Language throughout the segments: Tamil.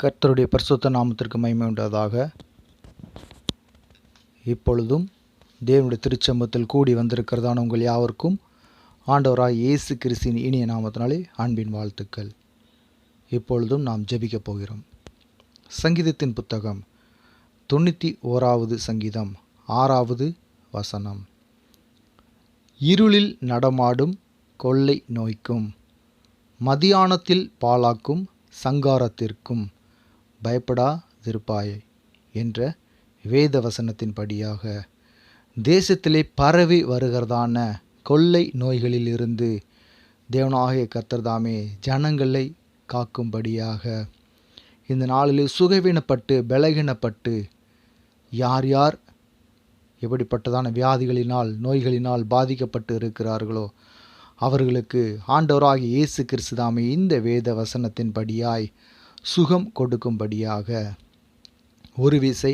கர்த்தருடைய பரிசுத்த நாமத்திற்கு மகிமை உண்டாதாக. இப்பொழுதும் தேவனுடைய திருச்சம்பத்தில் கூடி வந்திருக்கிறதான உங்கள் யாவருக்கும் ஆண்டவராய் இயேசு கிறிஸ்துவின் இனிய நாமத்தினாலே அன்பின் வாழ்த்துக்கள். இப்பொழுதும் நாம் ஜெபிக்கப் போகிறோம். சங்கீதத்தின் புத்தகம் 91வது சங்கீதம் 6வது வசனம். இருளில் நடமாடும் கொள்ளை நோய்க்கும் மதியானத்தில் பாழாக்கும் சங்காரத்திற்கும் பயப்படாதிருப்பாய் என்ற வேத வசனத்தின்படியாக தேசத்திலே பரவி வருகிறதான கொள்ளை நோய்களிலிருந்து தேவனாகிய கர்த்தர் தாமே ஜனங்களை காக்கும்படியாக இந்த நாளிலே சுகவீனப்பட்டு பலகீனப்பட்டு யார் யார் எப்படிப்பட்டதான வியாதிகளினால் நோய்களினால் பாதிக்கப்பட்டு இருக்கிறார்களோ அவர்களுக்கு ஆண்டவராகிய இயேசு கிறிஸ்து தாமே இந்த வேத வசனத்தின்படியாய் சுகம் கொடுக்கும்படியாக ஒரு விசை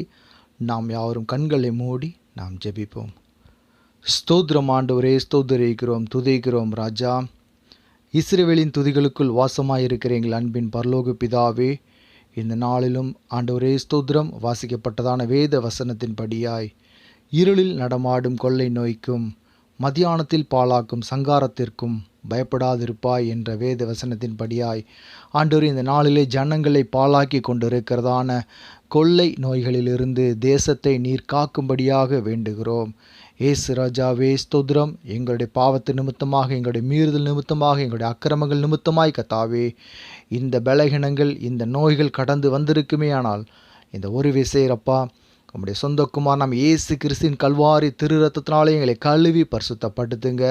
நாம் யாவரும் கண்களை மூடி நாம் ஜெபிப்போம். ஸ்தோத்திரம் ஆண்டவரே, ஸ்தோத்திரிக்கிறோம், துதிக்கிறோம் ராஜா. இஸ்ரவேலின் துதிகளுக்குள் வாசமாயிருக்கிற எங்கள் அன்பின் பரலோக பிதாவே, இந்த நாளிலும் ஆண்டவரே ஸ்தோத்திரம், வாசிக்கப்பட்டதான வேத வசனத்தின்படியாய் இருளில் நடமாடும் கொள்ளை நோய்க்கும் மதியானத்தில் பாழாக்கும் சங்காரத்திற்கும் பயப்படாதிருப்பாய் என்ற வேத வசனத்தின்படியாய் ஆண்டவரே இந்த நாளிலே ஜனங்களை பாழாக்கி கொண்டிருக்கிறதான கொள்ளை நோய்களிலிருந்து தேசத்தை நீர் காக்கும்படியாக வேண்டுகிறோம். ஏசு ராஜாவே ஸ்தோத்திரம். எங்களுடைய பாவத்து நிமித்தமாக, எங்களுடைய மீறுதல் நிமித்தமாக, எங்களுடைய அக்கிரமங்கள் நிமித்தமாய் கத்தாவே இந்த பலகீனங்கள் இந்த நோய்கள் கடந்து வந்திருக்குமே. ஆனால் இந்த ஒரு விசையப்பா நம்முடைய சொந்த குமார் நாம் இயேசு கிறிஸ்துவின் கல்வாரி திரு ரத்தத்தினாலே எங்களை கழுவி பரிசுத்தப்படுத்துங்க.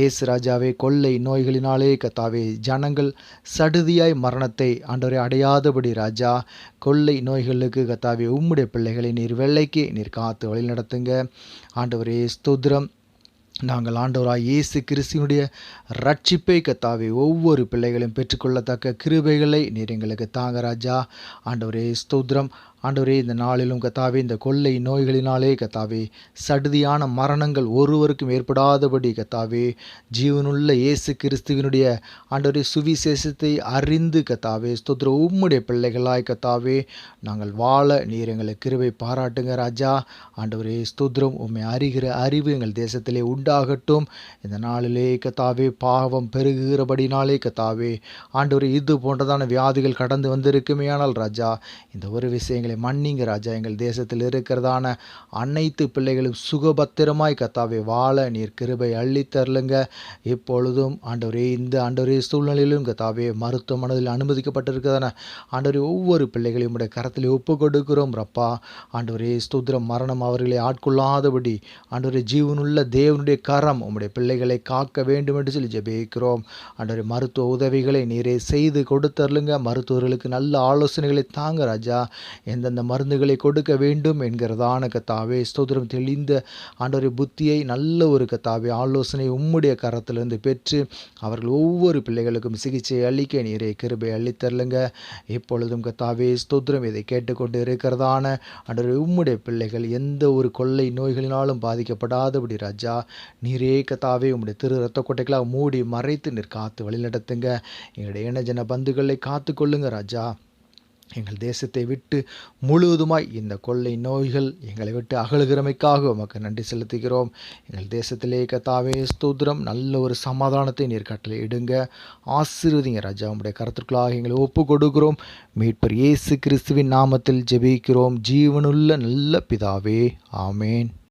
ஏசு ராஜாவே, கொள்ளை நோய்களினாலே கத்தாவே ஜனங்கள் சடுதியாய் மரணத்தை ஆண்டவரை அடையாதபடி ராஜா, கொள்ளை நோய்களுக்கு கத்தாவே உம்முடைய பிள்ளைகளை நீர் வெள்ளைக்கு நீர் காத்து வழி நடத்துங்க. ஆண்டவரே ஸ்தோத்திரம். நாங்கள் ஆண்டவராய் இயேசு கிறிஸ்துவினுடைய ரட்சிப்பை கத்தாவே ஒவ்வொரு பிள்ளைகளும் பெற்றுக்கொள்ளத்தக்க கிருபைகளை நீர் எங்களுக்கு தாங்க ராஜா. ஆண்டவரே ஸ்தோத்திரம். ஆண்டவரே இந்த நாளிலும் கத்தாவே இந்த கொள்ளை நோய்களினாலே கத்தாவே சடுதியான மரணங்கள் ஒருவருக்கும் ஏற்படாதபடி கத்தாவே ஜீவனுள்ள இயேசு கிறிஸ்துவினுடைய ஆண்டவரே சுவிசேஷத்தை அறிந்து கத்தாவே ஸ்தோத்திரம் உம்முடைய பிள்ளைகளாய் கத்தாவே நாங்கள் வாழ நீர் எங்களுக்கு கிருபை பாராட்டுங்க ராஜா. ஆண்டவரே ஸ்தோத்திரம். உம்மை அறிகிற அறிவு எங்கள் தேசத்திலே உண்டாகட்டும். இந்த நாளிலே கத்தாவே பாவம் பெருகுகிறபடினாலே கத்தாவே ஆண்டவரே இது போன்றதான வியாதிகள் கடந்து வந்திருக்குமே. ஆனால் ராஜா இந்த ஒரு விஷயங்களை மன்னிங்க ராஜா. எங்கள் தேசத்தில் இருக்கிறதான அனைத்து பிள்ளைகளும் சுகபத்திரமாய் கத்தாவே வாழ நீர் கிருபை அள்ளித்தரலுங்க. இப்பொழுதும் ஆண்டவரே இந்த ஆண்டவரே சூழ்நிலையிலும் கத்தாவே மருத்துவமனையில் அனுமதிக்கப்பட்டிருக்கிறதான ஆண்டவரே ஒவ்வொரு பிள்ளைகளையும் உடைய கரத்தில் ஒப்பு கொடுக்கிறோம் ரப்பா. ஆண்டவரே ஸ்தோத்திரம். மரணம் அவர்களை ஆட்கொள்ளாதபடி ஆண்டவரே ஜீவனுள்ள தேவனுடைய கரம் உம்முடைய பிள்ளைகளை காக்க வேண்டும் என்று சொல்லி ஜெபிக்கிறோம். ஆண்டவரே மருத்துவ உதவிகளை நீரே செய்து கொடுத்தரலுங்க. மருத்துவர்களுக்கு நல்ல ஆலோசனைகளை தாங்க ராஜா. எந்தெந்த மருந்துகளை கொடுக்க வேண்டும் என்கிறதான கத்தாவே ஸ்தோத்திரம் தெளிந்த ஆண்டவரை புத்தியை நல்ல ஒரு கத்தாவே ஆலோசனை உம்முடைய கரத்திலிருந்து பெற்று அவர்கள் ஒவ்வொரு பிள்ளைகளுக்கும் சிகிச்சை அளிக்க நீரே கிருபை அளித்தரலுங்க. இப்பொழுதும் கத்தாவே ஸ்தோத்திரம் இதை கேட்டுக்கொண்டு இருக்கிறதான ஆண்டவரை உம்முடைய பிள்ளைகள் எந்த ஒரு கொள்ளை நோய்களினாலும் பாதிக்கப்படாதபடி ராஜா நீரே கத்தாவே உம்முடைய திரு இரத்த கோட்டைகளாக மூடி மறைத்து நீர் காத்து வழிநடத்துங்க. எங்களுடைய இனஜன பந்துகளை காத்து கொள்ளுங்க ராஜா. எங்கள் தேசத்தை விட்டு முழுவதுமாய் இந்த கொள்ளை நோய்கள் எங்களை விட்டு அகலுகிறமைக்காக உமக்கு நன்றி செலுத்துகிறோம். எங்கள் தேசத்திலே கத்தாவே ஸ்தோத்திரம் நல்ல ஒரு சமாதானத்தை நீர் கட்டளை இடுங்க. ஆசீர்வதிங்க ராஜா. உம்முடைய கருத்துக்களாக எங்களை ஒப்பு கொடுக்கிறோம். மீட்பர் இயேசு கிறிஸ்துவின் நாமத்தில் ஜெபிக்கிறோம் ஜீவனுள்ள நல்ல பிதாவே. ஆமேன்.